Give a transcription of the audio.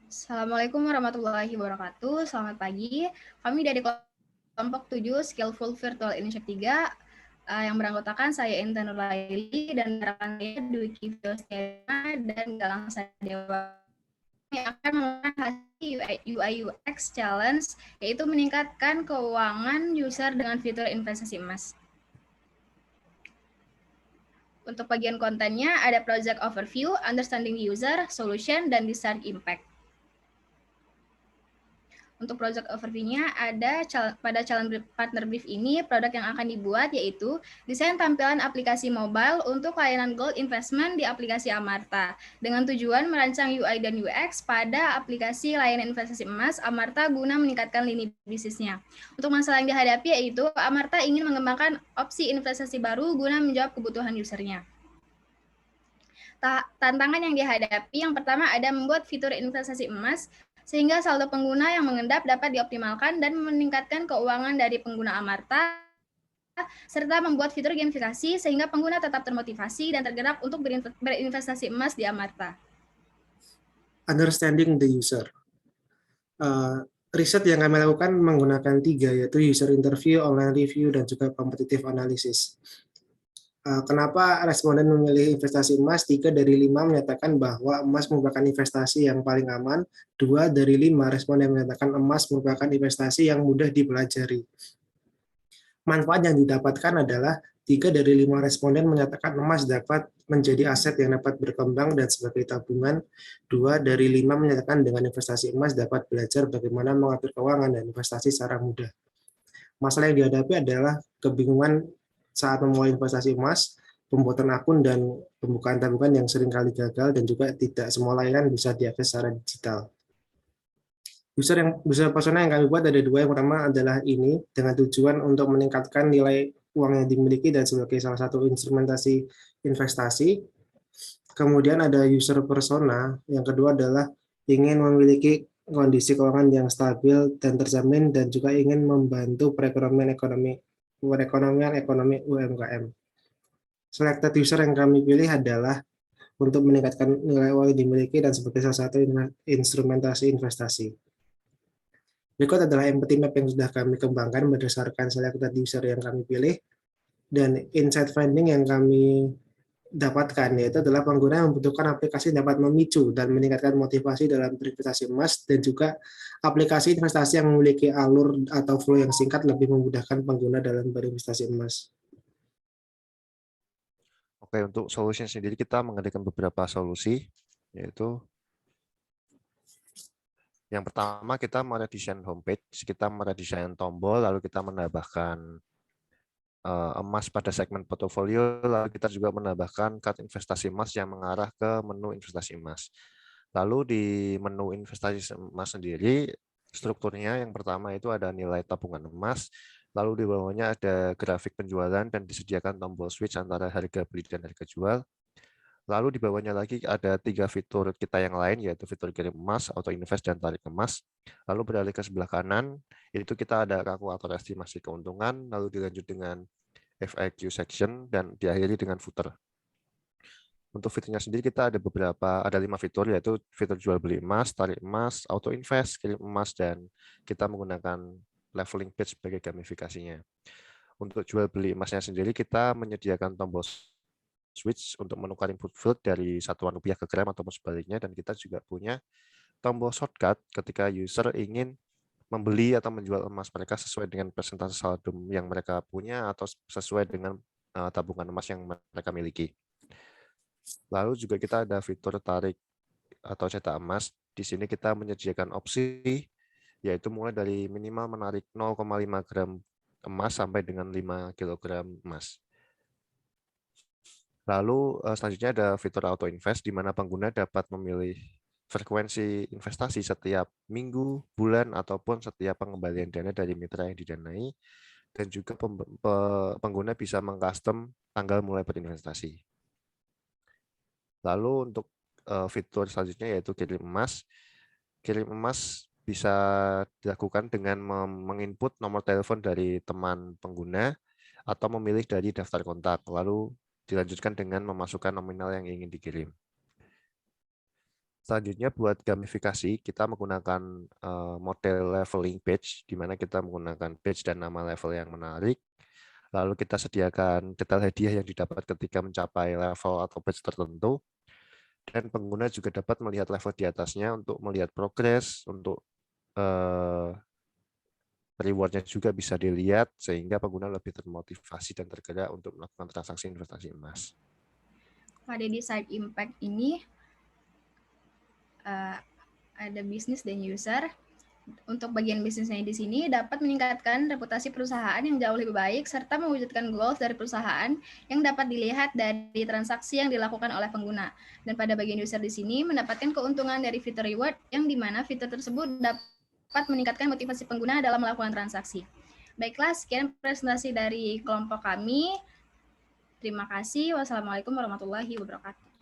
Assalamualaikum warahmatullahi wabarakatuh. Selamat pagi. Kami dari kelompok 7 Skillful Virtual Initiative 3 yang beranggotakan saya Intan Nurlaili dan rekan saya Dwiki Fiostena dan Galang Sadewa yang akan melakukan hasil UI UX Challenge, yaitu meningkatkan keuangan user dengan fitur investasi emas. Untuk bagian kontennya ada project overview, understanding user, solution, dan desired impact. Untuk project overview-nya ada pada calon partner brief ini produk yang akan dibuat yaitu desain tampilan aplikasi mobile untuk layanan gold investment di aplikasi Amarta dengan tujuan merancang UI dan UX pada aplikasi layanan investasi emas Amarta guna meningkatkan lini bisnisnya. Untuk masalah yang dihadapi yaitu Amarta ingin mengembangkan opsi investasi baru guna menjawab kebutuhan usernya. Tantangan yang dihadapi yang pertama ada membuat fitur investasi emas sehingga saldo pengguna yang mengendap dapat dioptimalkan dan meningkatkan keuangan dari pengguna Amarta, serta membuat fitur gamifikasi sehingga pengguna tetap termotivasi dan tergerak untuk berinvestasi emas di Amarta. Understanding the user. Riset yang kami lakukan menggunakan 3, yaitu user interview, online review, dan juga competitive analysis. Kenapa responden memilih investasi emas? 3 dari 5 menyatakan bahwa emas merupakan investasi yang paling aman. 2 dari 5 responden menyatakan emas merupakan investasi yang mudah dipelajari. Manfaat yang didapatkan adalah 3 dari 5 responden menyatakan emas dapat menjadi aset yang dapat berkembang dan sebagai tabungan. 2 dari 5 menyatakan dengan investasi emas dapat belajar bagaimana mengatur keuangan dan investasi secara mudah. Masalah yang dihadapi adalah kebingungan saat memulai investasi emas, pembuatan akun dan pembukaan tabungan yang seringkali gagal dan juga tidak semua layanan bisa diakses secara digital. User persona yang kami buat ada 2. Yang pertama adalah ini dengan tujuan untuk meningkatkan nilai uang yang dimiliki dan sebagai salah satu instrumentasi investasi. Kemudian ada user persona, yang kedua adalah ingin memiliki kondisi keuangan yang stabil dan terjamin dan juga ingin membantu perekonomian ekonomi UMKM. Selected user yang kami pilih adalah untuk meningkatkan nilai uang yang dimiliki dan sebagai salah satu instrumentasi investasi. Berikut adalah empathy map yang sudah kami kembangkan berdasarkan selected user yang kami pilih, dan insight finding yang kami dapatkan yaitu adalah pengguna yang membutuhkan aplikasi dapat memicu dan meningkatkan motivasi dalam berinvestasi emas, dan juga aplikasi investasi yang memiliki alur atau flow yang singkat lebih memudahkan pengguna dalam berinvestasi emas. Oke, untuk solution sendiri kita menghadirkan beberapa solusi, yaitu yang pertama kita meredesain homepage, kita meredesain tombol, lalu kita menambahkan emas pada segmen portofolio, lalu kita juga menambahkan kartu investasi emas yang mengarah ke menu investasi emas. Lalu di menu investasi emas sendiri, strukturnya yang pertama itu ada nilai tabungan emas, lalu di bawahnya ada grafik penjualan dan disediakan tombol switch antara harga beli dan harga jual. Lalu di bawahnya lagi ada 3 fitur kita yang lain, yaitu fitur kirim emas, auto invest, dan tarik emas. Lalu beralih ke sebelah kanan, itu kita ada kalkulator estimasi keuntungan, lalu dilanjut dengan FAQ section, dan diakhiri dengan footer. Untuk fiturnya sendiri kita ada 5 fitur, yaitu fitur jual beli emas, tarik emas, auto invest, kirim emas, dan kita menggunakan leveling page sebagai gamifikasinya. Untuk jual beli emasnya sendiri kita menyediakan tombol switch untuk menukar input field dari satuan rupiah ke gram ataupun sebaliknya, dan kita juga punya tombol shortcut ketika user ingin membeli atau menjual emas mereka sesuai dengan persentase saldo yang mereka punya atau sesuai dengan tabungan emas yang mereka miliki. Lalu juga kita ada fitur tarik atau cetak emas. Di sini kita menyediakan opsi yaitu mulai dari minimal menarik 0,5 gram emas sampai dengan 5 kg emas. Lalu selanjutnya ada fitur auto invest di mana pengguna dapat memilih frekuensi investasi setiap minggu, bulan, ataupun setiap pengembalian dana dari mitra yang didanai, dan juga pengguna bisa mengcustom tanggal mulai berinvestasi. Lalu untuk fitur selanjutnya yaitu kirim emas. Kirim emas bisa dilakukan dengan menginput nomor telepon dari teman pengguna atau memilih dari daftar kontak, lalu dilanjutkan dengan memasukkan nominal yang ingin dikirim. Selanjutnya buat gamifikasi, kita menggunakan model leveling badge, di mana kita menggunakan badge dan nama level yang menarik. Lalu kita sediakan detail hadiah yang didapat ketika mencapai level atau badge tertentu. Dan pengguna juga dapat melihat level di atasnya untuk melihat progres, untuk reward-nya juga bisa dilihat, sehingga pengguna lebih termotivasi dan tergerak untuk melakukan transaksi investasi emas. Pada di side impact ini, ada bisnis dan user. Untuk bagian bisnisnya di sini dapat meningkatkan reputasi perusahaan yang jauh lebih baik serta mewujudkan goals dari perusahaan yang dapat dilihat dari transaksi yang dilakukan oleh pengguna. Dan pada bagian user di sini mendapatkan keuntungan dari fitur reward yang dimana fitur tersebut dapat meningkatkan motivasi pengguna dalam melakukan transaksi. Baiklah, sekian presentasi dari kelompok kami. Terima kasih. Wassalamualaikum warahmatullahi wabarakatuh.